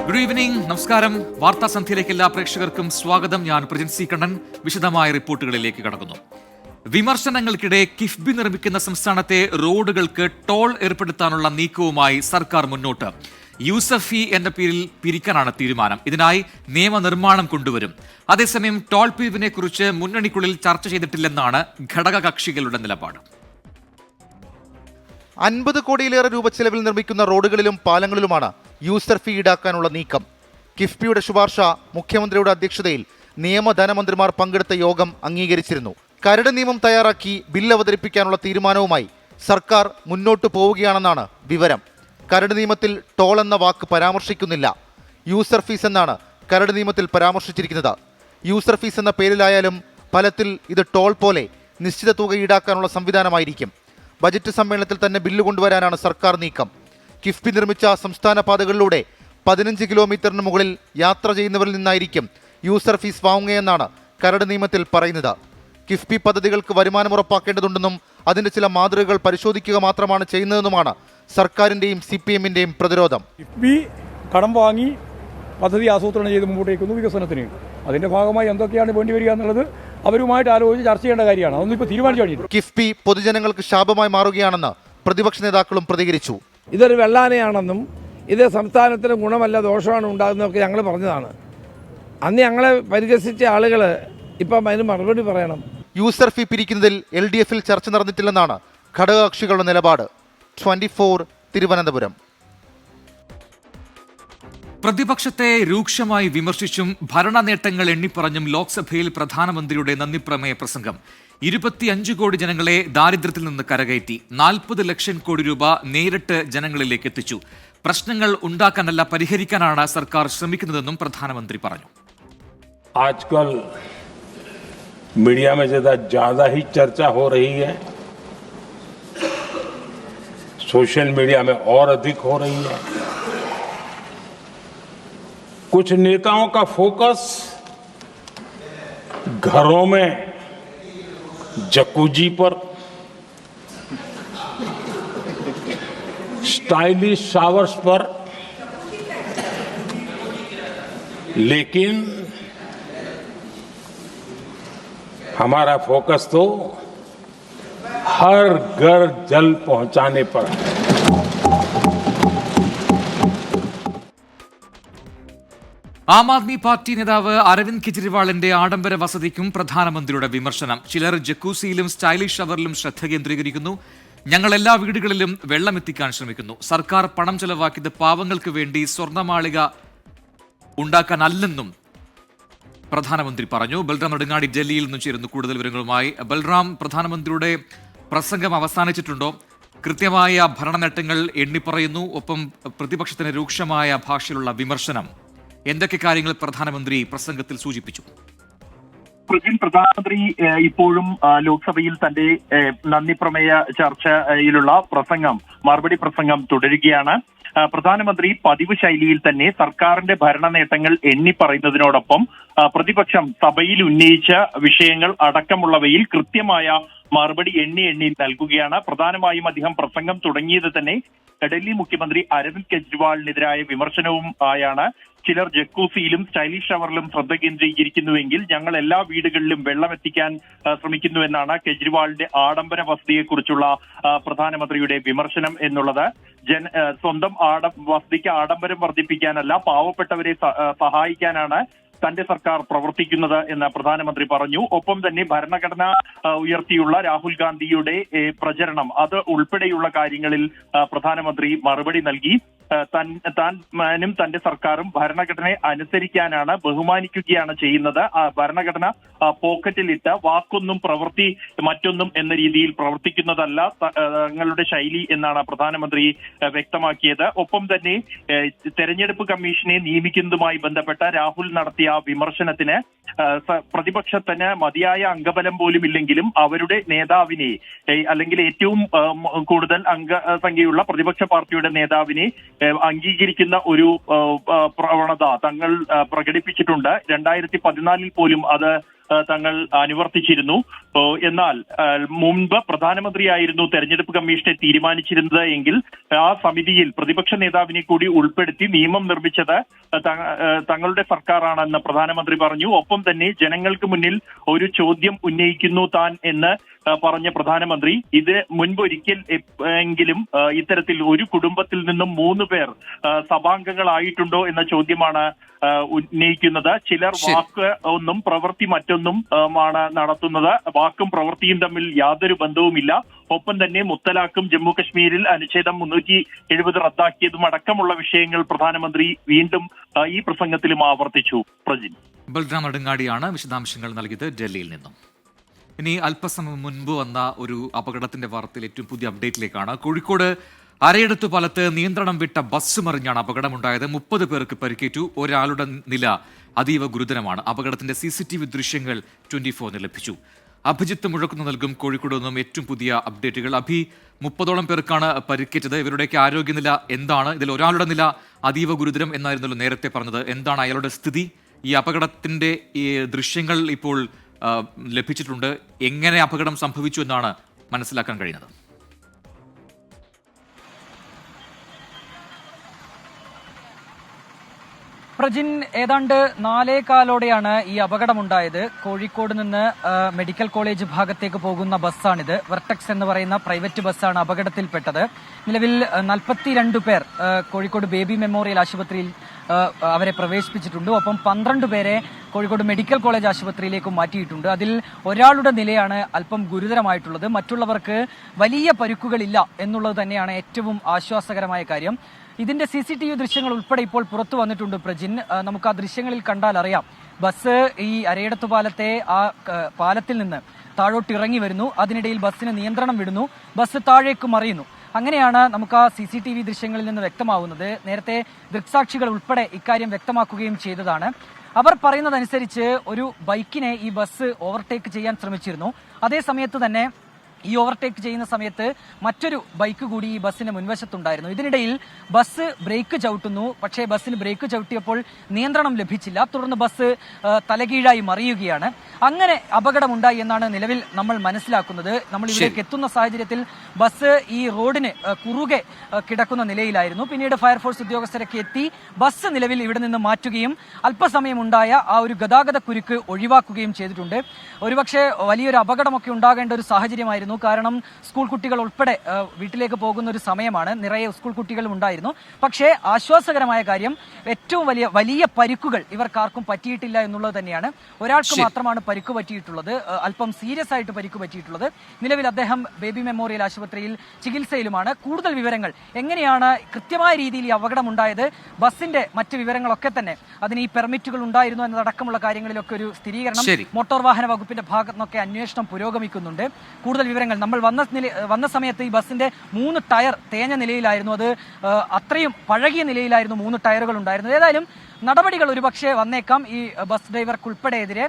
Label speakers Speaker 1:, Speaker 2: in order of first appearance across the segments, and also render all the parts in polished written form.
Speaker 1: Good evening, നമസ്കാരം. വാർത്താ സന്ധ്യയിലേക്ക് എല്ലാ പ്രേക്ഷകർക്കും സ്വാഗതം. ഞാൻ പ്രജിൻസി കണ്ണൻ. വിശദമായ റിപ്പോർട്ടുകളിലേക്ക് കടക്കുന്നു. വിമർശനങ്ങൾക്കിടെ കിഫ്ബി നിർമ്മിക്കുന്ന സംസ്ഥാനത്തെ റോഡുകൾക്ക് ടോൾ ഏർപ്പെടുത്താനുള്ള നീക്കവുമായി സർക്കാർ മുന്നോട്ട്. യൂസഫി എന്ന പേരിൽ പിരിക്കാനാണ് തീരുമാനം. ഇതിനായി നിയമനിർമ്മാണം കൊണ്ടുവരും. അതേസമയം ടോൾ പിരിവിനെ കുറിച്ച് മുന്നണിക്കുള്ളിൽ ചർച്ച ചെയ്തിട്ടില്ലെന്നാണ് ഘടകകക്ഷികളുടെ നിലപാട്.
Speaker 2: 50 കോടിയിലേറെ രൂപ ചെലവിൽ നിർമ്മിക്കുന്ന റോഡുകളിലും പാലങ്ങളിലുമാണ് യൂസർ ഫീ ഈടാക്കാനുള്ള നീക്കം. കിഫ്ബിയുടെ ശുപാർശ മുഖ്യമന്ത്രിയുടെ അധ്യക്ഷതയിൽ ധനമന്ത്രിമാർ പങ്കെടുത്ത യോഗം അംഗീകരിച്ചിരുന്നു. കരട് നിയമം തയ്യാറാക്കി ബിൽ അവതരിപ്പിക്കാനുള്ള തീരുമാനവുമായി സർക്കാർ മുന്നോട്ടു പോവുകയാണെന്നാണ് വിവരം. കരട് നിയമത്തിൽ ടോൾ എന്ന വാക്ക് പരാമർശിക്കുന്നില്ല. യൂസർ ഫീസ് എന്നാണ് കരട് നിയമത്തിൽ പരാമർശിച്ചിരിക്കുന്നത്. യൂസർ ഫീസ് എന്ന പേരിലായാലും ഫലത്തിൽ ഇത് ടോൾ പോലെ നിശ്ചിത തുക ഈടാക്കാനുള്ള സംവിധാനമായിരിക്കും. ബജറ്റ് സമ്മേളനത്തിൽ തന്നെ ബില്ല് കൊണ്ടുവരാനാണ് സർക്കാർ നീക്കം. കിഫ്ബി നിർമ്മിച്ച സംസ്ഥാന പാതകളിലൂടെ 15 കിലോമീറ്ററിന് മുകളിൽ യാത്ര ചെയ്യുന്നവരിൽ നിന്നായിരിക്കും യൂസർ ഫീസ് വാങ്ങുകയെന്നാണ് കരട് നിയമത്തിൽ പറയുന്നത്. കിഫ്ബി പദ്ധതികൾക്ക് വരുമാനം ഉറപ്പാക്കേണ്ടതുണ്ടെന്നും അതിന്റെ ചില മാതൃകകൾ പരിശോധിക്കുക മാത്രമാണ് ചെയ്യുന്നതെന്നുമാണ് സർക്കാരിന്റെയും CPM-ന്റെയും പ്രതിരോധം.
Speaker 3: കിഫ്ബി കടം വാങ്ങി പദ്ധതി ആസൂത്രണം ചെയ്ത് മുമ്പോട്ടേക്കുന്നു വികസനത്തിന്. അതിന്റെ ഭാഗമായി എന്തൊക്കെയാണ് വേണ്ടിവരിക എന്നുള്ളത് അവരുമായിട്ട് ആലോചിച്ച് ചർച്ച ചെയ്യേണ്ട കാര്യമാണ്. അതൊന്നും ഇപ്പോൾ തീരുമാനിച്ചു കഴിഞ്ഞിട്ടുണ്ട്.
Speaker 2: കിഫ്ബി പൊതുജനങ്ങൾക്ക് ശാപമായി മാറുകയാണെന്ന് പ്രതിപക്ഷ നേതാക്കളും പ്രതികരിച്ചു.
Speaker 4: ഇതൊരു വെള്ളാനയാണെന്നും ഇത് സംസ്ഥാനത്തിന് ഗുണമല്ല ദോഷമാണ് ഉണ്ടാകുന്നതൊക്കെ ഞങ്ങൾ പറഞ്ഞതാണ്. അന്ന് ഞങ്ങളെ പരിഹസിച്ച ആളുകൾ ഇപ്പം അതിന് മറുപടി പറയണം.
Speaker 2: യൂസർ ഫീ പിരിക്കുന്നതിൽ LDF-ൽ ചർച്ച നടന്നിട്ടില്ലെന്നാണ് ഘടകകക്ഷികളുടെ നിലപാട്. 24 തിരുവനന്തപുരം.
Speaker 1: പ്രതിപക്ഷത്തെ രൂക്ഷമായി വിമർശിച്ചും ഭരണ നേട്ടങ്ങൾ എണ്ണിപ്പറഞ്ഞും ലോക്സഭയിൽ പ്രധാനമന്ത്രിയുടെ നന്ദിപ്രമേയ പ്രസംഗം. 25 കോടി ജനങ്ങളെ ദാരിദ്ര്യത്തിൽ നിന്ന് കരകയറ്റി. 40 ലക്ഷം കോടി രൂപ നേരിട്ട് ജനങ്ങളിലേക്ക് എത്തിച്ചു. പ്രശ്നങ്ങൾ ഉണ്ടാക്കാനല്ല പരിഹരിക്കാനാണ് സർക്കാർ ശ്രമിക്കുന്നതെന്നും പ്രധാനമന്ത്രി പറഞ്ഞു.
Speaker 5: आजकल मीडिया में ज्यादा ही चर्चा हो रही है, सोशल मीडिया में और अधिक हो रही है. कुछ नेताओं का फोकस घरों में जकूजी पर, स्टाइलिश शावर्स पर, लेकिन हमारा फोकस तो हर घर जल पहुंचाने पर है.
Speaker 1: ആം ആദ്മി പാർട്ടി നേതാവ് അരവിന്ദ് കെജ്രിവാളിന്റെ ആഡംബര വസതിക്കും പ്രധാനമന്ത്രിയുടെ വിമർശനം. ചിലർ ജക്കൂസിയിലും സ്റ്റൈലിഷ് ഷവറിലും ശ്രദ്ധ കേന്ദ്രീകരിക്കുന്നു. ഞങ്ങൾ എല്ലാ വീടുകളിലും വെള്ളം എത്തിക്കാൻ ശ്രമിക്കുന്നു. സർക്കാർ പണം ചെലവാക്കിയത് പാവങ്ങൾക്ക് വേണ്ടി സ്വർണ്ണമാളിക ഉണ്ടാക്കാനല്ലെന്നും പ്രധാനമന്ത്രി പറഞ്ഞു. ബൽറാം നെടുങ്ങാടി ഡൽഹിയിൽ നിന്നും ചേരുന്നു കൂടുതൽ വിവരങ്ങളുമായി. ബൽറാം, പ്രധാനമന്ത്രിയുടെ പ്രസംഗം അവസാനിച്ചിട്ടുണ്ടോ? കൃത്യമായ ഭരണ നേട്ടങ്ങൾ എണ്ണിപ്പറയുന്നു, ഒപ്പം പ്രതിപക്ഷത്തിന് രൂക്ഷമായ ഭാഷയിലുള്ള വിമർശനം. എന്തൊക്കെ കാര്യങ്ങൾ പ്രധാനമന്ത്രി പ്രസംഗത്തിൽ സൂചിപ്പിച്ചു?
Speaker 6: പ്രധാനമന്ത്രി ഇപ്പോഴും ലോക്സഭയിൽ തന്റെ നന്ദി പ്രമേയ ചർച്ചയിലുള്ള മറുപടി പ്രസംഗം തുടരുകയാണ്. പ്രധാനമന്ത്രി പതിവ് ശൈലിയിൽ തന്നെ സർക്കാരിന്റെ ഭരണ നേട്ടങ്ങൾ എണ്ണിപ്പറയുന്നതിനോടൊപ്പം പ്രതിപക്ഷം സഭയിൽ ഉന്നയിച്ച വിഷയങ്ങൾ അടക്കമുള്ളവയിൽ കൃത്യമായ മറുപടി എണ്ണി നൽകുകയാണ്. പ്രധാനമായും അദ്ദേഹം പ്രസംഗം തുടങ്ങിയത് തന്നെ ഡൽഹി മുഖ്യമന്ത്രി അരവിന്ദ് കെജ്രിവാളിനെതിരായ വിമർശനവും ആയാണ്. ചിലർ ജക്കൂസിയിലും സ്റ്റൈലിഷ് ഷവറിലും ശ്രദ്ധ കേന്ദ്രീകരിക്കുന്നുവെങ്കിൽ ഞങ്ങൾ എല്ലാ വീടുകളിലും വെള്ളം എത്തിക്കാൻ ശ്രമിക്കുന്നുവെന്നാണ് കെജ്രിവാളിന്റെ ആഡംബര വസതിയെക്കുറിച്ചുള്ള പ്രധാനമന്ത്രിയുടെ വിമർശനം എന്നുള്ളത്. സ്വന്തം വസതിക്ക് ആഡംബരം വർദ്ധിപ്പിക്കാനല്ല, പാവപ്പെട്ടവരെ സഹായിക്കാനാണ് തന്റെ സർക്കാർ പ്രവർത്തിക്കുന്നത് എന്ന് പ്രധാനമന്ത്രി പറഞ്ഞു. ഒപ്പം തന്നെ ഭരണഘടന ഉയർത്തിയുള്ള രാഹുൽ ഗാന്ധിയുടെ പ്രചരണം അത് ഉൾപ്പെടെയുള്ള കാര്യങ്ങളിൽ പ്രധാനമന്ത്രി മറുപടി നൽകി. താനും തന്റെ സർക്കാരും ഭരണഘടനയെ അനുസരിക്കാനാണ്, ബഹുമാനിക്കുകയാണ് ചെയ്യുന്നത്. ഭരണഘടന പോക്കറ്റിലിട്ട് വാക്കൊന്നും പ്രവൃത്തി മറ്റൊന്നും എന്ന രീതിയിൽ പ്രവർത്തിക്കുന്നതല്ല തങ്ങളുടെ ശൈലി എന്നാണ് പ്രധാനമന്ത്രി വ്യക്തമാക്കിയത്. ഒപ്പം തന്നെ തെരഞ്ഞെടുപ്പ് കമ്മീഷനെ നിയമിക്കുന്നതുമായി ബന്ധപ്പെട്ട രാഹുൽ നടത്തിയ വിമർശനത്തിന് പ്രതിപക്ഷത്തിന് മതിയായ അംഗബലം പോലും ഇല്ലെങ്കിലും അവരുടെ നേതാവിനെ, അല്ലെങ്കിൽ ഏറ്റവും കൂടുതൽ അംഗസംഖ്യയുള്ള പ്രതിപക്ഷ പാർട്ടിയുടെ നേതാവിനെ അംഗീകരിക്കുന്ന ഒരു പ്രവണത തങ്ങൾ പ്രകടിപ്പിച്ചിട്ടുണ്ട്. 2014 പോലും അത് തങ്ങൾ അനുവർത്തിച്ചിരുന്നു. എന്നാൽ മുൻപ് പ്രധാനമന്ത്രിയായിരുന്നു തെരഞ്ഞെടുപ്പ് കമ്മീഷനെ തീരുമാനിച്ചിരുന്നത് എങ്കിൽ ആ സമിതിയിൽ പ്രതിപക്ഷ നേതാവിനെ കൂടി ഉൾപ്പെടുത്തി നിയമം നിർമ്മിച്ചത് തങ്ങളുടെ സർക്കാരാണെന്ന് പ്രധാനമന്ത്രി പറഞ്ഞു. ഒപ്പം തന്നെ ജനങ്ങൾക്ക് മുന്നിൽ ഒരു ചോദ്യം ഉന്നയിക്കുന്നു താൻ എന്ന് പറഞ്ഞ പ്രധാനമന്ത്രി ഇത് മുൻപൊരിക്കൽ എങ്കിലും ഇത്തരത്തിൽ ഒരു കുടുംബത്തിൽ നിന്നും 3 പേർ സഭാംഗങ്ങളായിട്ടുണ്ടോ എന്ന ചോദ്യമാണ് ഉന്നയിക്കുന്നത്. ചിലർ വാക്ക് ഒന്നും പ്രവൃത്തി മറ്റൊന്നും ആണ് നടത്തുന്നത്. വാക്കും പ്രവൃത്തിയും തമ്മിൽ യാതൊരു ബന്ധവുമില്ല. ഒപ്പം തന്നെ മുത്തലാഖും ജമ്മു കശ്മീരിൽ അനുച്ഛേദം 370 റദ്ദാക്കിയതും അടക്കമുള്ള വിഷയങ്ങൾ പ്രധാനമന്ത്രി വീണ്ടും ഈ പ്രസംഗത്തിലും ആവർത്തിച്ചു. പ്രജിൻ
Speaker 1: ബൽറാം നെടുങ്ങാടിയാണ് വിശദാംശങ്ങൾ നൽകിയത് ഡൽഹിയിൽ നിന്നും. ഇനി അല്പസമയം മുൻപ് വന്ന ഒരു അപകടത്തിന്റെ വാർത്തയിൽ ഏറ്റവും പുതിയ അപ്ഡേറ്റിലേക്കാണ്. കോഴിക്കോട് അരയടത്തു പാലത്ത് നിയന്ത്രണം വിട്ട ബസ് മറിഞ്ഞാണ് അപകടമുണ്ടായത്. 30 പേർക്ക് പരിക്കേറ്റു. ഒരാളുടെ നില അതീവ ഗുരുതരമാണ്. അപകടത്തിന്റെ CCTV ദൃശ്യങ്ങൾ 24 ലഭിച്ചു. അഭിജിത്ത് മുഴക്കുന്നു നൽകും കോഴിക്കോട് നിന്നും ഏറ്റവും പുതിയ അപ്ഡേറ്റുകൾ. 30ഓളം പേർക്കാണ് പരിക്കേറ്റത്. ഇവരുടെയൊക്കെ ആരോഗ്യനില എന്താണ്? ഇതിൽ ഒരാളുടെ നില അതീവ ഗുരുതരം എന്നായിരുന്നല്ലോ നേരത്തെ പറഞ്ഞത്. എന്താണ് അയാളുടെ സ്ഥിതി? ഈ അപകടത്തിന്റെ ഈ ദൃശ്യങ്ങൾ ഇപ്പോൾ ലഭിച്ചിട്ടുണ്ട്. എങ്ങനെ അപകടം സംഭവിച്ചു എന്നാണ് മനസ്സിലാക്കാൻ കഴിയുന്നത്.
Speaker 7: പ്രജിൻ, ഏതാണ്ട് 4:15 ഈ അപകടമുണ്ടായത്. കോഴിക്കോട് നിന്ന് മെഡിക്കൽ കോളേജ് ഭാഗത്തേക്ക് പോകുന്ന ബസ്സാണിത്. വെർട്ടെക്സ് എന്ന് പറയുന്ന പ്രൈവറ്റ് ബസ്സാണ് അപകടത്തിൽപ്പെട്ടത്. നിലവിൽ 42 പേർ കോഴിക്കോട് ബേബി മെമ്മോറിയൽ ആശുപത്രിയിൽ അവരെ പ്രവേശിപ്പിച്ചിട്ടുണ്ട്. ഒപ്പം 12 പേരെ കോഴിക്കോട് മെഡിക്കൽ കോളേജ് ആശുപത്രിയിലേക്ക് മാറ്റിയിട്ടുണ്ട്. അതിൽ ഒരാളുടെ നിലയാണ് അല്പം ഗുരുതരമായിട്ടുള്ളത്. മറ്റുള്ളവർക്ക് വലിയ പരുക്കുകളില്ല എന്നുള്ളത് തന്നെയാണ് ഏറ്റവും ആശ്വാസകരമായ കാര്യം. ഇതിന്റെ CCTV ദൃശ്യങ്ങൾ ഉൾപ്പെടെ ഇപ്പോൾ പുറത്തു വന്നിട്ടുണ്ട്. പ്രജിൻ, നമുക്ക് ആ ദൃശ്യങ്ങളിൽ കണ്ടാൽ അറിയാം. ബസ് ഈ അരയടത്തു പാലത്തെ ആ പാലത്തിൽ നിന്ന് താഴോട്ട് ഇറങ്ങി വരുന്നു. അതിനിടയിൽ ബസ്സിന് നിയന്ത്രണം വിടുന്നു. ബസ് താഴേക്ക് മറിയുന്നു. അങ്ങനെയാണ് നമുക്ക് ആ CCTV ദൃശ്യങ്ങളിൽ നിന്ന് വ്യക്തമാവുന്നത്. നേരത്തെ ദൃക്സാക്ഷികൾ ഉൾപ്പെടെ ഇക്കാര്യം വ്യക്തമാക്കുകയും ചെയ്തതാണ്. അവർ പറയുന്നതനുസരിച്ച് ഒരു ബൈക്കിനെ ഈ ബസ് ഓവർടേക്ക് ചെയ്യാൻ ശ്രമിച്ചിരുന്നു. അതേ സമയത്ത് തന്നെ ഈ ഓവർടേക്ക് ചെയ്യുന്ന സമയത്ത് മറ്റൊരു ബൈക്ക് കൂടി ഈ ബസ്സിന് മുൻവശത്തുണ്ടായിരുന്നു. ഇതിനിടയിൽ ബസ് ബ്രേക്ക് ചവിട്ടുന്നു. പക്ഷേ ബസ്സിന് ബ്രേക്ക് ചവിട്ടിയപ്പോൾ നിയന്ത്രണം ലഭിച്ചില്ല. തുടർന്ന് ബസ് തലകീഴായി മറിയുകയാണ്. അങ്ങനെ അപകടമുണ്ടായി എന്നാണ് നിലവിൽ നമ്മൾ മനസ്സിലാക്കുന്നത്. നമ്മൾ ഇവിടേക്ക് എത്തുന്ന സാഹചര്യത്തിൽ ബസ് ഈ റോഡിന് കുറുകെ കിടക്കുന്ന നിലയിലായിരുന്നു. പിന്നീട് ഫയർഫോഴ്സ് ഉദ്യോഗസ്ഥരൊക്കെ എത്തി ബസ് നിലവിൽ ഇവിടെ നിന്ന് മാറ്റുകയും അല്പസമയം ഉണ്ടായ ആ ഒരു ഗതാഗത കുരുക്ക് ഒഴിവാക്കുകയും ചെയ്തിട്ടുണ്ട്. ഒരുപക്ഷെ വലിയൊരു അപകടമൊക്കെ ഉണ്ടാകേണ്ട ഒരു സാഹചര്യമായിരുന്നു. കാരണം സ്കൂൾ കുട്ടികൾ ഉൾപ്പെടെ വീട്ടിലേക്ക് പോകുന്ന ഒരു സമയമാണ്. നിറയെ സ്കൂൾ കുട്ടികളും ഉണ്ടായിരുന്നു. പക്ഷേ ആശ്വാസകരമായ കാര്യം ഏറ്റവും വലിയ പരിക്കുകൾ ഇവർക്കാർക്കും പറ്റിയിട്ടില്ല എന്നുള്ളത് തന്നെയാണ്. ഒരാൾക്ക് മാത്രമാണ് പരിക്ക് പറ്റിയിട്ടുള്ളത്. അല്പം സീരിയസ് ആയിട്ട് പരിക്ക് പറ്റിയിട്ടുള്ളത്. നിലവിൽ അദ്ദേഹം ബേബി മെമ്മോറിയൽ ആശുപത്രിയിൽ ചികിത്സയിലുമാണ്. കൂടുതൽ വിവരങ്ങൾ എങ്ങനെയാണ് കൃത്യമായ രീതിയിൽ ഈ അപകടം ഉണ്ടായത്, ബസിന്റെ മറ്റ് വിവരങ്ങളൊക്കെ തന്നെ അതിന് ഈ പെർമിറ്റുകൾ ഉണ്ടായിരുന്നു എന്നതടക്കമുള്ള കാര്യങ്ങളിലൊക്കെ ഒരു സ്ഥിരീകരണം മോട്ടോർ വാഹന വകുപ്പിന്റെ ഭാഗത്തു നിന്നൊക്കെ അന്വേഷണം പുരോഗമിക്കുന്നുണ്ട്. കൂടുതൽ വിവരങ്ങൾ നമ്മൾ വന്ന സമയത്ത് ഈ ബസിന്റെ 3 ടയർ തേഞ്ഞ നിലയിലായിരുന്നു. അത് അത്രയും പഴകിയ നിലയിലായിരുന്നു 3 ടയറുകൾ ഉണ്ടായിരുന്നത്. ഏതായാലും നടപടികൾ ഒരുപക്ഷെ വന്നേക്കാം. ഈ ബസ് ഡ്രൈവർക്കുൾപ്പെടെ എതിരെ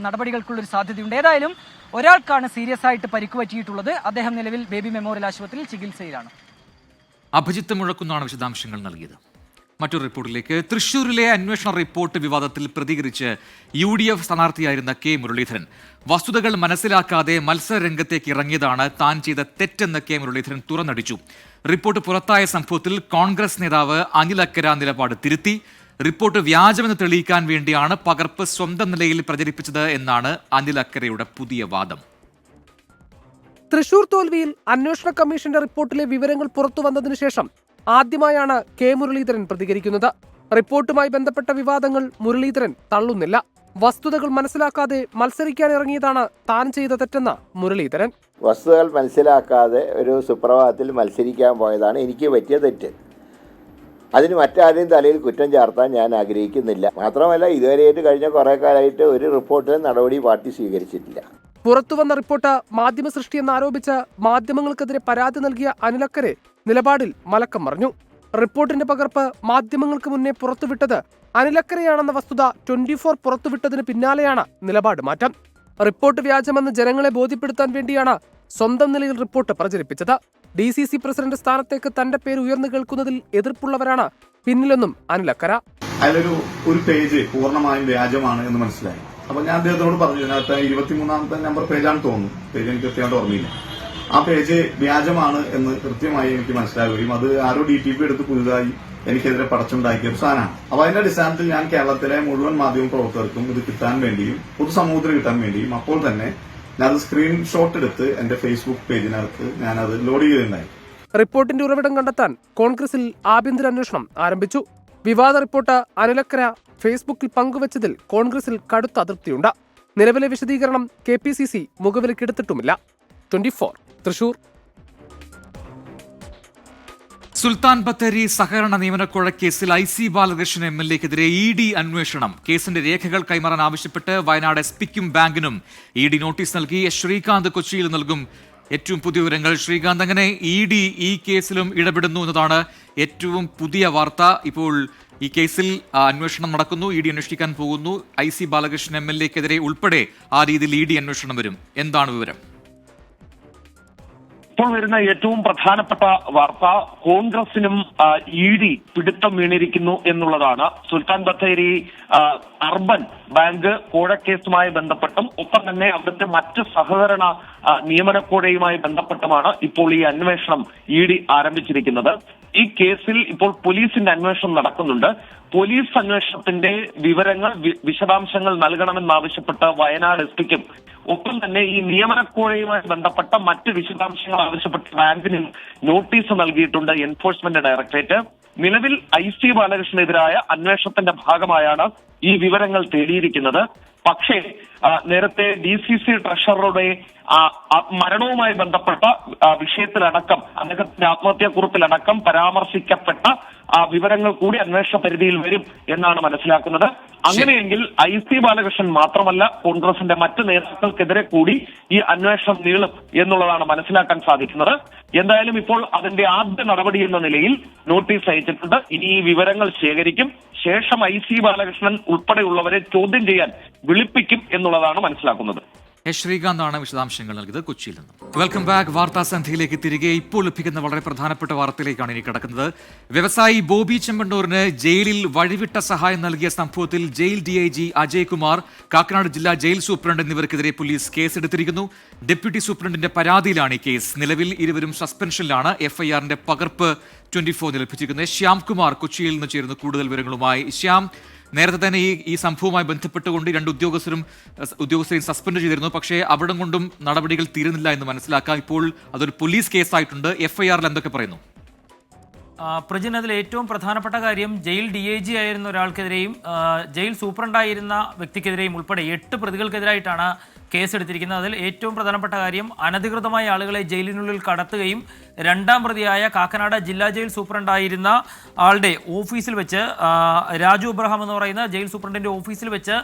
Speaker 7: നടപടികൾക്കുള്ളൊരു സാധ്യതയുണ്ട്. ഏതായാലും ഒരാൾക്കാണ് സീരിയസ് ആയിട്ട് പരിക്ക് പറ്റിയിട്ടുള്ളത്. അദ്ദേഹം നിലവിൽ ബേബി മെമ്മോറിയൽ ആശുപത്രിയിൽ ചികിത്സയിലാണ്.
Speaker 1: അഭിജിത്ത് മുഴക്കുന്നാണ് വിശദാംശങ്ങൾ നൽകിയത്. മറ്റൊരു റിപ്പോർട്ടിലേക്ക്. തൃശൂരിലെ അന്വേഷണ റിപ്പോർട്ട് വിവാദത്തിൽ പ്രതികരിച്ച് UDF സ്ഥാനാർത്ഥിയായിരുന്ന K മുരളീധരൻ വസ്തുതകൾ മനസ്സിലാക്കാതെ മത്സര രംഗത്തേക്ക് ഇറങ്ങിയതാണ് താൻ ചെയ്ത തെറ്റെന്ന് K മുരളീധരൻ തുറന്നടിച്ചു. റിപ്പോർട്ട് പുറത്തായ സംഭവത്തിൽ കോൺഗ്രസ് നേതാവ് അനിൽ അക്കര നിലപാട് തിരുത്തി. റിപ്പോർട്ട് വ്യാജമെന്ന് തെളിയിക്കാൻ വേണ്ടിയാണ് പകർപ്പ് സ്വന്തം നിലയിൽ പ്രചരിപ്പിച്ചത് എന്നാണ് അനിൽ അക്കരയുടെ പുതിയ വാദം.
Speaker 8: തൃശൂർ തോൽവിയിൽ അന്വേഷണ കമ്മീഷന്റെ റിപ്പോർട്ടിലെ വിവരങ്ങൾ പുറത്തു വന്നതിനു ശേഷം ആദ്യമായാണ് K മുരളീധരൻ പ്രതികരിക്കുന്നത്. റിപ്പോർട്ടുമായി ബന്ധപ്പെട്ട വിവാദങ്ങൾ മുരളീധരൻ തള്ളുന്നില്ല. വസ്തുതകൾ മനസ്സിലാക്കാതെ മത്സരിക്കാൻ ഇറങ്ങിയതാണ് താൻ ചെയ്ത തെറ്റെന്ന് മുരളീധരൻ.
Speaker 9: വസ്തുതകൾ മനസ്സിലാക്കാതെ ഒരു സുപ്രഭാതത്തിൽ മത്സരിക്കാൻ പോയതാണ് എനിക്ക് പറ്റിയ തെറ്റ്. അതിന് മറ്റാരെയും തലയിൽ കുറ്റം ചാർത്താൻ ഞാൻ ആഗ്രഹിക്കുന്നില്ല. മാത്രമല്ല, ഇതുവരെയായിട്ട് കഴിഞ്ഞ കുറേ കാലമായിട്ട് ഒരു റിപ്പോർട്ടിലും നടപടി പാർട്ടി സ്വീകരിച്ചിട്ടില്ല.
Speaker 8: പുറത്തുവന്ന റിപ്പോർട്ട് മാധ്യമ സൃഷ്ടിയെന്ന് ആരോപിച്ച് മാധ്യമങ്ങൾക്കെതിരെ പരാതി നൽകിയ അനിലക്കരെ നിലപാടിൽ മലക്കം മറിഞ്ഞു. റിപ്പോർട്ടിന്റെ പകർപ്പ് മാധ്യമങ്ങൾക്ക് മുന്നേ പുറത്തുവിട്ടത് അനിലക്കരയാണെന്ന വസ്തുത 24 പുറത്തുവിട്ടതിന് പിന്നാലെയാണ് നിലപാട് മാറ്റം. റിപ്പോർട്ട് വ്യാജമെന്ന് ജനങ്ങളെ ബോധ്യപ്പെടുത്താൻ വേണ്ടിയാണ് സ്വന്തം നിലയിൽ റിപ്പോർട്ട് പ്രചരിപ്പിച്ചത്. DCC പ്രസിഡന്റ് സ്ഥാനത്തേക്ക് തന്റെ പേര് ഉയർന്നു കേൾക്കുന്നതിൽ എതിർപ്പുള്ളവരാണ് പിന്നിലെന്നും അനിലക്കര.
Speaker 10: ഒരു പേജ് പൂർണ്ണമായും വ്യാജമാണ് എന്ന് മനസ്സിലായി. അപ്പൊ ഞാൻ അദ്ദേഹത്തോട് പറഞ്ഞു, ഇതിനകത്ത് 23-ാമത്തെ നമ്പർ പേജാണ് തോന്നുന്നു, പേജ് എനിക്ക് കൃത്യമായിട്ട് ഓർമ്മയില്ല. ആ പേജ് വ്യാജമാണ് എന്ന് കൃത്യമായി എനിക്ക് മനസ്സിലാവുകയും അത് ആരോ DTP എടുത്ത് പുതുതായി എനിക്കെതിരെ പടച്ചുണ്ടാക്കിയ ഒരു സാധനമാണ്. അപ്പൊ അതിന്റെ അടിസ്ഥാനത്തിൽ ഞാൻ കേരളത്തിലെ മുഴുവൻ മാധ്യമ പ്രവർത്തകർക്കും ഇത് കിട്ടാൻ വേണ്ടിയും പൊതുസമൂഹത്തിന് കിട്ടാൻ വേണ്ടിയും അപ്പോൾ തന്നെ ഞാനത് സ്ക്രീൻഷോട്ട് എടുത്ത് എന്റെ ഫേസ്ബുക്ക് പേജിനകത്ത് ഞാനത് ലോഡ് ചെയ്തിട്ടുണ്ടായി.
Speaker 8: റിപ്പോർട്ടിന്റെ ഉറവിടം കണ്ടെത്താൻ കോൺഗ്രസിൽ ആഭ്യന്തര അന്വേഷണം ആരംഭിച്ചു. വിവാദ റിപ്പോർട്ട് അനിലക്കര ഫേസ്ബുക്കിൽ പങ്കുവച്ചതിൽ കോൺഗ്രസിൽ കടുത്ത അതൃപ്തിയുണ്ട്. നിലവിലെ വിശദീകരണം KPCC മുഖവിലക്കെടുത്തിട്ടുമില്ല. 24 തൃശൂർ.
Speaker 1: സുൽത്താൻ ബത്തേരി സഹകരണ നിയമനക്കൊഴക്കേസിൽ IC ബാലകൃഷ്ണൻ MLA-ക്കെതിരെ ED അന്വേഷണം. കേസിന്റെ രേഖകൾ കൈമാറാൻ ആവശ്യപ്പെട്ട് വയനാട് SP-ക്കും ബാങ്കിനും ED നോട്ടീസ് നൽകി. ശ്രീകാന്ത് കൊച്ചിയിൽ നൽകും ഏറ്റവും പുതിയ വിവരങ്ങൾ. ശ്രീകാന്ത്, അങ്ങനെ ED ഈ കേസിലും ഇടപെടുന്നു എന്നതാണ് ഏറ്റവും പുതിയ വാർത്ത. ഇപ്പോൾ ഈ കേസിൽ അന്വേഷണം നടക്കുന്നു, ED അന്വേഷിക്കാൻ പോകുന്നു. IC ബാലകൃഷ്ണൻ MLA-ക്കെതിരെ ഉൾപ്പെടെ ആ രീതിയിൽ ED അന്വേഷണം വരും. എന്താണ് വിവരം?
Speaker 6: ഇപ്പോൾ വരുന്ന ഏറ്റവും പ്രധാനപ്പെട്ട വാർത്ത കോൺഗ്രസിനും ED പിടുത്തം വീണിരിക്കുന്നു എന്നുള്ളതാണ്. സുൽത്താൻ ബത്തേരി അർബൻ ബാങ്ക് കോഴക്കേസുമായി ബന്ധപ്പെട്ടും ഒപ്പം തന്നെ അവിടുത്തെ മറ്റ് സഹകരണ നിയമനക്കോഴയുമായി ബന്ധപ്പെട്ടുമാണ് ഇപ്പോൾ ഈ അന്വേഷണം ED ആരംഭിച്ചിരിക്കുന്നത്. ഈ കേസിൽ ഇപ്പോൾ പോലീസിന്റെ അന്വേഷണം നടക്കുന്നുണ്ട്. പോലീസ് അന്വേഷണത്തിന്റെ വിവരങ്ങൾ വിശദാംശങ്ങൾ നൽകണമെന്നാവശ്യപ്പെട്ട് വയനാട് SP-ക്കും ഒപ്പം തന്നെ ഈ നിയമനക്കോഴയുമായി ബന്ധപ്പെട്ട മറ്റ് വിശദാംശങ്ങൾ ആവശ്യപ്പെട്ട് ബാങ്കിനും നോട്ടീസ് നൽകിയിട്ടുണ്ട് എൻഫോഴ്സ്മെന്റ് ഡയറക്ടറേറ്റ്. നിലവിൽ IC ബാലകൃഷ്ണനെതിരായ അന്വേഷണത്തിന്റെ ഭാഗമായാണ് ഈ വിവരങ്ങൾ തേടിയിരിക്കുന്നത്. പക്ഷേ നേരത്തെ DCC ട്രഷററുടെ മരണവുമായി ബന്ധപ്പെട്ട വിഷയത്തിലടക്കം അദ്ദേഹത്തിന്റെ ആത്മഹത്യാക്കുറിപ്പിലടക്കം പരാമർശിക്കപ്പെട്ട വിവരങ്ങൾ കൂടി അന്വേഷണ പരിധിയിൽ വരും എന്നാണ് മനസ്സിലാക്കുന്നത്. അങ്ങനെയെങ്കിൽ IC ബാലകൃഷ്ണൻ മാത്രമല്ല കോൺഗ്രസിന്റെ മറ്റ് നേതാക്കൾക്കെതിരെ കൂടി ഈ അന്വേഷണം നീളും എന്നുള്ളതാണ് മനസ്സിലാക്കാൻ സാധിക്കുന്നത്. എന്തായാലും ഇപ്പോൾ അതിന്റെ ആദ്യ നടപടി എന്ന നിലയിൽ നോട്ടീസ് അയച്ചിട്ടുണ്ട്. ഇനി ഈ വിവരങ്ങൾ ശേഖരിക്കും. ശേഷം IC ബാലകൃഷ്ണൻ ഉൾപ്പെടെയുള്ളവരെ ചോദ്യം ചെയ്യാൻ വിളിപ്പിക്കും എന്നുള്ളതാണ് മനസ്സിലാക്കുന്നത്.
Speaker 1: ശ്രീകാന്താണ് വിശദാംശങ്ങൾ നൽകിയത് കൊച്ചിയിൽ നിന്ന്. Welcome back. വാർത്താ സന്ധ്യയിലേക്ക് തിരികെ ഇപ്പോൾ ലഭിക്കുന്ന വളരെ പ്രധാനപ്പെട്ട വാർത്തയിലേക്കാണ് ഇനി കിടക്കുന്നത്. വ്യവസായി ബോബി ചെമ്മണ്ണൂരിന് ജയിലിൽ വഴിവിട്ട സഹായം നൽകിയ സംഭവത്തിൽ ജയിൽ DIG അജയ് കുമാർ, കാക്കനാട് ജില്ലാ ജയിൽ സൂപ്രണ്ട് എന്നിവർക്കെതിരെ പോലീസ് കേസെടുത്തിരിക്കുന്നു. ഡെപ്യൂട്ടി സൂപ്രണ്ടിന്റെ പരാതിയിലാണ് ഈ കേസ്. നിലവിൽ ഇരുവരും സസ്പെൻഷനിലാണ്. FIR-ന്റെ പകർപ്പ് 24 ലഭിച്ചിരിക്കുന്നത്. ശ്യാംകുമാർ കൊച്ചിയിൽ നിന്ന് ചേരുന്നു കൂടുതൽ വിവരങ്ങളുമായി. ശ്യാം, നേരത്തെ തന്നെ ഈ സംഭവവുമായി ബന്ധപ്പെട്ടുകൊണ്ട് 2 ഉദ്യോഗസ്ഥരെയും സസ്പെൻഡ് ചെയ്തിരുന്നു. പക്ഷേ അവിടെ കൊണ്ടും നടപടികൾ തീരുന്നില്ല എന്ന് മനസ്സിലാക്കാം. ഇപ്പോൾ അതൊരു പോലീസ് കേസായിട്ടുണ്ട്. FIR-ൽ എന്തൊക്കെ പറയുന്നു?
Speaker 11: പ്രജിൻ, അതിൽ ഏറ്റവും പ്രധാനപ്പെട്ട കാര്യം ജയിൽ DIG ആയിരുന്ന ഒരാൾക്കെതിരെയും ജയിൽ സൂപ്രണ്ടായിരുന്ന വ്യക്തിക്കെതിരെയും ഉൾപ്പെടെ 8 പ്രതികൾക്കെതിരായിട്ടാണ് കേസെടുത്തിരിക്കുന്നത്. അതിൽ ഏറ്റവും പ്രധാനപ്പെട്ട കാര്യം അനധികൃതമായ ആളുകളെ ജയിലിനുള്ളിൽ കടത്തുകയും 2ാം പ്രതിയായ കാക്കനാട് ജില്ലാ ജയിൽ സൂപ്രണ്ടായിരുന്ന ആളുടെ ഓഫീസിൽ വെച്ച് രാജു അബ്രഹാം എന്ന് പറയുന്ന ജയിൽ സൂപ്രണ്ടിന്റെ ഓഫീസിൽ വെച്ച്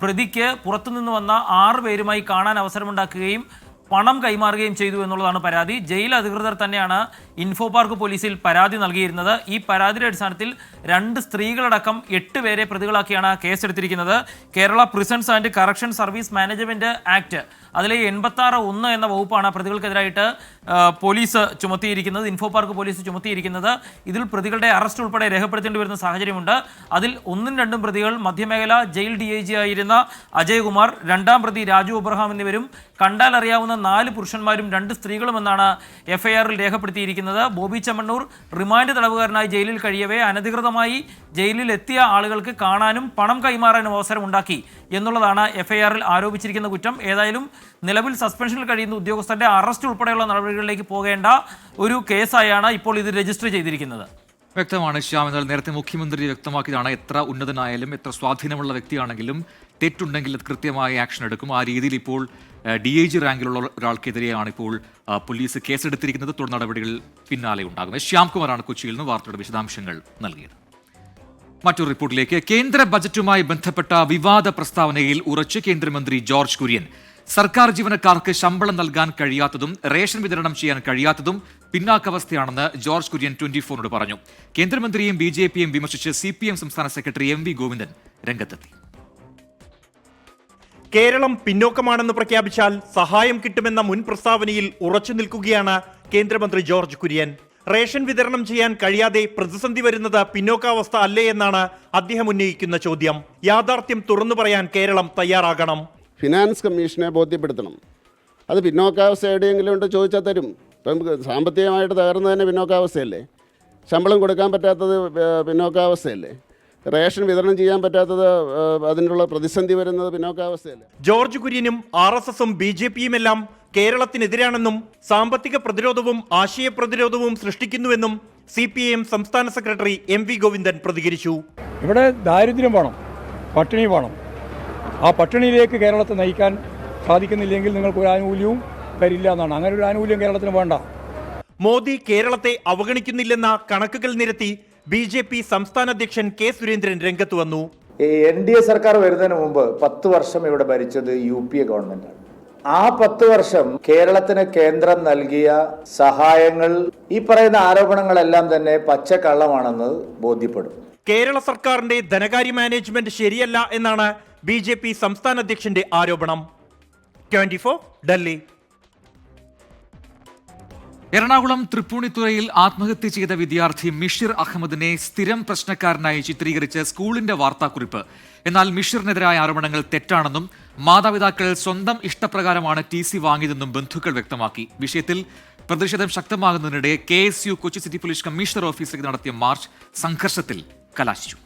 Speaker 11: പ്രതിക്ക് പുറത്തുനിന്ന് വന്ന 6 പേരുമായി കാണാൻ അവസരമുണ്ടാക്കുകയും പണം കൈമാറുകയും ചെയ്തു എന്നുള്ളതാണ് പരാതി. ജയിൽ അധികൃതർ തന്നെയാണ് ഇൻഫോ പാർക്ക് പോലീസിൽ പരാതി നൽകിയിരുന്നത്. ഈ പരാതിയുടെ അടിസ്ഥാനത്തിൽ 2 സ്ത്രീകളടക്കം 8 പേരെ പ്രതികളാക്കിയാണ് കേസെടുത്തിരിക്കുന്നത്. Kerala prisons and correction service management act അതിലെ 86(1) എന്ന വകുപ്പാണ് പ്രതികൾക്കെതിരായിട്ട് പോലീസ് ചുമത്തിയിരിക്കുന്നത്, ഇൻഫോ പാർക്ക് പോലീസ് ചുമത്തിയിരിക്കുന്നത്. ഇതിൽ പ്രതികളുടെ അറസ്റ്റ് ഉൾപ്പെടെ രേഖപ്പെടുത്തേണ്ടി വരുന്ന സാഹചര്യമുണ്ട്. അതിൽ 1ഉം 2ഉം പ്രതികൾ മധ്യമേഖല ജയിൽ DIG ആയിരുന്ന അജയ് കുമാർ, 2ാം പ്രതി രാജു അബ്രഹാം എന്നിവരും കണ്ടാൽ അറിയാവുന്ന 4 പുരുഷന്മാരും 2 സ്ത്രീകളുമെന്നാണ് FIR-ൽ രേഖപ്പെടുത്തിയിരിക്കുന്നത്. ബോബി ചെമ്മണ്ണൂർ റിമാൻഡ് തടവുകാരനായി ജയിലിൽ കഴിയവേ അനധികൃതമായി ജയിലിൽ എത്തിയ ആളുകൾക്ക് കാണാനും പണം കൈമാറാനും അവസരം ഉണ്ടാക്കി എന്നുള്ളതാണ് FIR-ൽ ആരോപിച്ചിരിക്കുന്ന കുറ്റം. ഏതായാലും നിലവിൽ സസ്പെൻഷനിൽ കഴിയുന്ന ഉദ്യോഗസ്ഥരുടെ അറസ്റ്റ് ഉൾപ്പെടെയുള്ള നടപടികളിലേക്ക് പോകേണ്ട ഒരു കേസായാണ് ഇപ്പോൾ ഇത് രജിസ്റ്റർ ചെയ്തിരിക്കുന്നത്.
Speaker 1: വ്യക്തമാണ് ശ്യാം. എന്നാൽ നേരത്തെ മുഖ്യമന്ത്രി വ്യക്തമാക്കിയതാണ്, എത്ര ഉന്നതനായാലും എത്ര സ്വാധീനമുള്ള വ്യക്തിയാണെങ്കിലും തെറ്റുണ്ടെങ്കിൽ അത് കൃത്യമായ ആക്ഷൻ എടുക്കും. ആ രീതിയിൽ ഇപ്പോൾ DIG റാങ്കിലുള്ള ഒരാൾക്കെതിരെയാണ് ഇപ്പോൾ പോലീസ് കേസെടുത്തിരിക്കുന്നത്. തുടർ നടപടികൾ പിന്നാലെ ഉണ്ടാകും. ശ്യാംകുമാറാണ് കൊച്ചിയിൽ നിന്ന് വാർത്തയുടെ വിശദാംശങ്ങൾ നൽകിയത്. മറ്റൊരു റിപ്പോർട്ടിലേക്ക്. കേന്ദ്ര ബജറ്റുമായി ബന്ധപ്പെട്ട വിവാദ പ്രസ്താവനയിൽ ഉറച്ച് കേന്ദ്രമന്ത്രി ജോർജ് കുര്യൻ. സർക്കാർ ജീവനക്കാർക്ക് ശമ്പളം നൽകാൻ കഴിയാത്തതും റേഷൻ വിതരണം ചെയ്യാൻ കഴിയാത്തതും പിന്നാക്കാവസ്ഥയാണെന്ന് ജോർജ് കുര്യൻ 24-നോട് പറഞ്ഞു. കേന്ദ്രമന്ത്രിയും BJPയും വിമർശിച്ച് CPM സംസ്ഥാന സെക്രട്ടറി MV ഗോവിന്ദൻ രംഗത്തെത്തി.
Speaker 12: കേരളം പിന്നോക്കമാണെന്ന് പ്രഖ്യാപിച്ചാൽ സഹായം കിട്ടുമെന്ന മുൻ പ്രസ്താവനയിൽ ഉറച്ചു നിൽക്കുകയാണ് കേന്ദ്രമന്ത്രി ജോർജ് കുര്യൻ. റേഷൻ വിതരണം ചെയ്യാൻ കഴിയാതെ പ്രതിസന്ധി വരുന്നത് പിന്നോക്കാവസ്ഥ അല്ലേ എന്നാണ് അദ്ദേഹം ഉന്നയിക്കുന്ന ചോദ്യം. യാഥാർത്ഥ്യം തുറന്നു പറയാൻ കേരളം തയ്യാറാകണം.
Speaker 13: ഫിനാൻസ് കമ്മീഷനെ ബോധ്യപ്പെടുത്തണം. അത് പിന്നോക്കാവസ്ഥ എവിടെയെങ്കിലും ഉണ്ട് ചോദിച്ചാൽ തരും. ഇപ്പം സാമ്പത്തികമായിട്ട് തകർന്നു തന്നെ പിന്നോക്കാവസ്ഥയല്ലേ? ശമ്പളം കൊടുക്കാൻ പറ്റാത്തത് പിന്നോക്കാവസ്ഥയല്ലേ? റേഷൻ വിതരണം ചെയ്യാൻ പറ്റാത്തത് അതിനുള്ള പ്രതിസന്ധി വരുന്നത് പിന്നോക്കാവസ്ഥയല്ലേ?
Speaker 12: ജോർജ് കുര്യനും RSSും BJPയും എല്ലാം കേരളത്തിനെതിരാണെന്നും സാമ്പത്തിക പ്രതിരോധവും ആശയ പ്രതിരോധവും സൃഷ്ടിക്കുന്നുവെന്നും CPIM സംസ്ഥാന സെക്രട്ടറി MV ഗോവിന്ദൻ പ്രതികരിച്ചു.
Speaker 3: ഇവിടെ ദാരിദ്ര്യം വേണം, പട്ടിണി വേണം. ആ പട്ടിണിയിലേക്ക് കേരളത്തെ നയിക്കാൻ സാധിക്കുന്നില്ലെങ്കിൽ നിങ്ങൾക്ക് ഒരു ആനുകൂല്യവും വരില്ല എന്നാണ്. അങ്ങനെ ഒരു ആനുകൂല്യം കേരളത്തിന് വേണ്ട.
Speaker 12: മോദി കേരളത്തെ അവഗണിക്കുന്നില്ലെന്ന കണക്കുകൾ നിരത്തി BJP സംസ്ഥാന അധ്യക്ഷൻ K സുരേന്ദ്രൻ രംഗത്ത് വന്നു.
Speaker 14: NDA സർക്കാർ വരുന്നതിന് മുമ്പ് 10 വർഷം ഇവിടെ ഭരിച്ചത് UPA ഗവൺമെന്റാണ്. ആ 10 വർഷം കേരളത്തിന് കേന്ദ്രം നൽകിയ സഹായങ്ങൾ, ഈ പറയുന്ന ആരോപണങ്ങളെല്ലാം തന്നെ പച്ചക്കള്ളമാണെന്ന് ബോധ്യപ്പെടും.
Speaker 12: കേരള സർക്കാരിന്റെ ധനകാര്യ മാനേജ്മെന്റ് ശരിയല്ല എന്നാണ് BJP സംസ്ഥാന അധ്യക്ഷന്റെ ആരോപണം. 24 ഡൽഹി.
Speaker 1: എറണാകുളം തൃപ്പൂണിത്തുറയിൽ ആത്മഹത്യ ചെയ്ത വിദ്യാർത്ഥി മിഷിർ അഹമ്മദിനെ സ്ഥിരം പ്രശ്നക്കാരനായി ചിത്രീകരിച്ച് സ്കൂളിന്റെ വാർത്താക്കുറിപ്പ്. എന്നാൽ മിഷിറിനെതിരായ ആരോപണങ്ങൾ തെറ്റാണെന്നും മാതാപിതാക്കൾ സ്വന്തം ഇഷ്ടപ്രകാരമാണ് TC വാങ്ങിയതെന്നും ബന്ധുക്കൾ വ്യക്തമാക്കി. വിഷയത്തിൽ പ്രതിഷേധം ശക്തമാകുന്നതിനിടെ KSU Kochi city police commissioner ഓഫീസിലേക്ക് നടത്തിയ മാർച്ച് സംഘർഷത്തിൽ കലാശിച്ചു.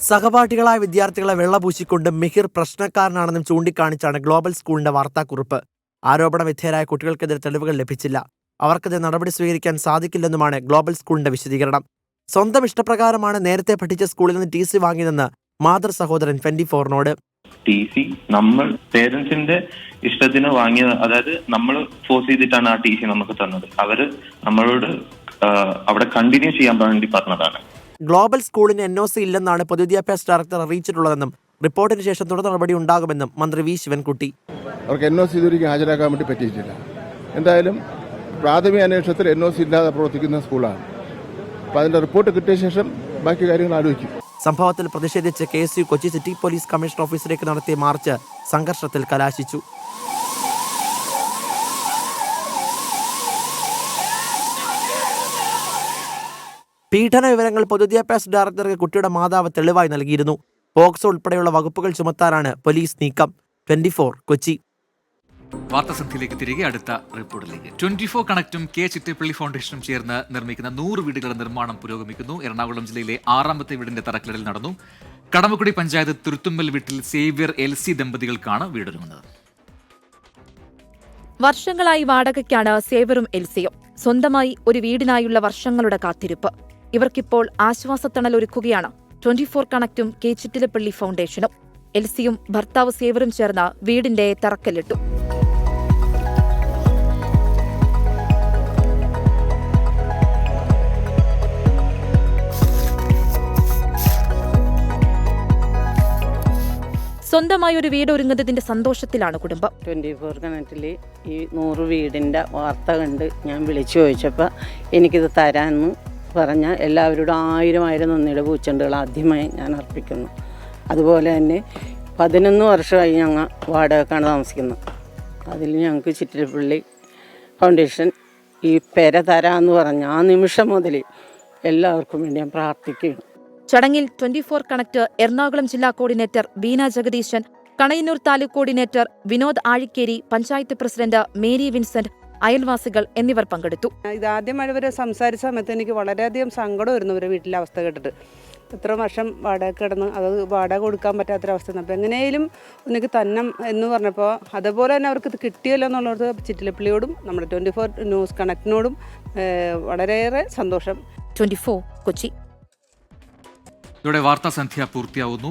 Speaker 15: സഹപാഠികളായ വിദ്യാർത്ഥികളെ വെള്ളപൂശിക്കൊണ്ട് മിഹിർ പ്രശ്നക്കാരനാണെന്നും ചൂണ്ടിക്കാണിച്ചാണ് ഗ്ലോബൽ സ്കൂളിന്റെ വാർത്താക്കുറിപ്പ്. ആരോപണ വിധേയരായ കുട്ടികൾക്കെതിരെ തെളിവുകൾ ലഭിച്ചില്ല. അവർക്കെതിരെ നടപടി സ്വീകരിക്കാൻ സാധിക്കില്ലെന്നുമാണ് ഗ്ലോബൽ സ്കൂളിന്റെ വിശദീകരണം. സ്വന്തം ഇഷ്ടപ്രകാരമാണ് നേരത്തെ പഠിച്ച സ്കൂളിൽ നിന്ന് TC വാങ്ങിയതെന്ന് മാതൃ സഹോദരൻ 24നോട്.
Speaker 16: TC നമ്മൾ പേരൻസിന്റെ ഇഷ്ടത്തിന് വാങ്ങിയത്, അതായത് നമ്മൾ ഫോഴ്സ് ചെയ്തിട്ടാണ് ആ TC നമുക്ക് തന്നത്. അവര് നമ്മളോട് അവിടെ കണ്ടിന്യൂ ചെയ്യാൻ വേണ്ടി പറഞ്ഞതാണ്.
Speaker 15: ഗ്ലോബൽ സ്കൂളിന് NOC ഇല്ലെന്നാണ് പൊതുവിദ്യാഭ്യാസ ഡയറക്ടർ അറിയിച്ചിട്ടുള്ളതെന്നും റിപ്പോർട്ടിന് ശേഷം തുടർ നടപടി ഉണ്ടാകുമെന്നും മന്ത്രി V ശിവൻകുട്ടി.
Speaker 13: അവർക്ക് NOC ഇതുവരെയും ഹാജരാക്കാൻ വേണ്ടി പറ്റിയിട്ടില്ല. എന്തായാലും പ്രാഥമിക അന്വേഷണത്തിൽ NOC ഇല്ലാതെ പ്രവർത്തിക്കുന്ന സ്കൂളാണ്. അപ്പോൾ അതിൻ്റെ റിപ്പോർട്ട് കിട്ടിയ ശേഷം ബാക്കി കാര്യങ്ങൾ ആലോചിക്കും.
Speaker 15: സംഭവത്തിൽ പ്രതിഷേധിച്ച് KSU Kochi city police commissioner ഓഫീസിലേക്ക് നടത്തിയ മാർച്ച് സംഘർഷത്തിൽ കലാശിച്ചു. പീഡന വിവരങ്ങൾ പൊതുവിദ്യാഭ്യാസ ഡയറക്ടർക്ക് കുട്ടിയുടെ മാതാവ് തെളിവായി നൽകിയിരുന്നു. പോക്സോ ഉൾപ്പെടെയുള്ള വകുപ്പുകൾ ചുമത്താനാണ് പോലീസ് നീക്കം. 24 കൊച്ചി.
Speaker 1: വാർത്താസന്ധിയിലേക്ക് തിരികെ അടുത്ത റിപ്പോർട്ടിലേക്ക്. 24 കണക്റ്റും K ചിറ്റപ്പള്ളി ഫൗണ്ടേഷനും ചേർന്ന് നിർമ്മിക്കുന്ന 100 വീടുകളുടെ നിർമ്മാണം പുരോഗമിക്കുന്നു. എറണാകുളം ജില്ലയിലെ 6ാമത്തെ വീടിന്റെ തറക്കല്ലിടൽ നടന്നു. കടമക്കുടി പഞ്ചായത്ത് തുരുത്തുമ്മൽ വീട്ടിൽ സേവ്യർ LC ദമ്പതികൾക്കാണ് വീടൊരുങ്ങുന്നത്.
Speaker 17: വർഷങ്ങളായി വാടകയ്ക്കാണ് സേവ്യറും എൽസിയും. സ്വന്തമായി ഒരു വീടിനായുള്ള വർഷങ്ങളുടെ കാത്തിരിപ്പ്. ഇവർക്കിപ്പോൾ ആശ്വാസത്തണൽ ഒരുക്കുകയാണ് 24 കണക്റ്റും K ചിറ്റിലപ്പള്ളി ഫൗണ്ടേഷനും. എൽസിയും ഭർത്താവ് സേവറും ചേർന്ന് വീടിന്റെ തറക്കല്ലിട്ടു. സ്വന്തമായി ഒരു വീട് ഒരുങ്ങുന്നതിന്റെ സന്തോഷത്തിലാണ് കുടുംബം.
Speaker 18: 24 കണക്റ്റിൽ ഈ 100 വീടിൻ്റെ വാർത്ത കണ്ട് ഞാൻ വിളിച്ചു ചോദിച്ചപ്പോൾ എനിക്കിത് തരാമെന്ന് പറഞ്ഞ എല്ലാവരോടും 1000 നന്ദിയുടെ പൂച്ചെണ്ടുകൾ ആദ്യമായി ഞാൻ അർപ്പിക്കുന്നു. അതുപോലെ തന്നെ 11 വർഷമായി ഞങ്ങൾ വാടകക്കാണ് താമസിക്കുന്നത്. അതിൽ ഞങ്ങൾക്ക് ചിറ്റിലപ്പള്ളി ഫൗണ്ടേഷൻ ഈ പെര തരാമെന്ന് പറഞ്ഞ ആ നിമിഷം മുതൽ എല്ലാവർക്കും വേണ്ടി ഞാൻ പ്രാർത്ഥിക്കുന്നു.
Speaker 17: ചടങ്ങിൽ 24 കണക്ട് എറണാകുളം ജില്ലാ coordinator Beena Jagadeesan, Kanayannur taluk coordinator Vinod Azhikkeri, panchayat president Mary Vincent, അയൽവാസികൾ എന്നിവർ പങ്കെടുത്തു.
Speaker 19: ഇതാദ്യമായി ഇവരെ സംസാരിച്ച സമയത്ത് എനിക്ക് വളരെയധികം സങ്കടമായിരുന്നു ഇവരെ വീട്ടിലെ അവസ്ഥ കേട്ടിട്ട്. ഇത്ര വർഷം വാടക കിടന്ന് അത് വാടക കൊടുക്കാൻ പറ്റാത്തൊരവസ്ഥ. അപ്പോൾ എങ്ങനെയും എനിക്ക് തന്നെ എന്ന് പറഞ്ഞപ്പോൾ അതുപോലെ തന്നെ അവർക്ക് ഇത് കിട്ടിയല്ലോ എന്നുള്ളത് ചിറ്റിലപ്പള്ളിയോടും നമ്മുടെ 24 ന്യൂസ് കണക്റ്റിനോടും വളരെയേറെ സന്തോഷം.
Speaker 17: 24 കൊച്ചി.
Speaker 1: ഇതോടെ വാർത്താസന്ധ്യ പൂർത്തിയാവുന്നു.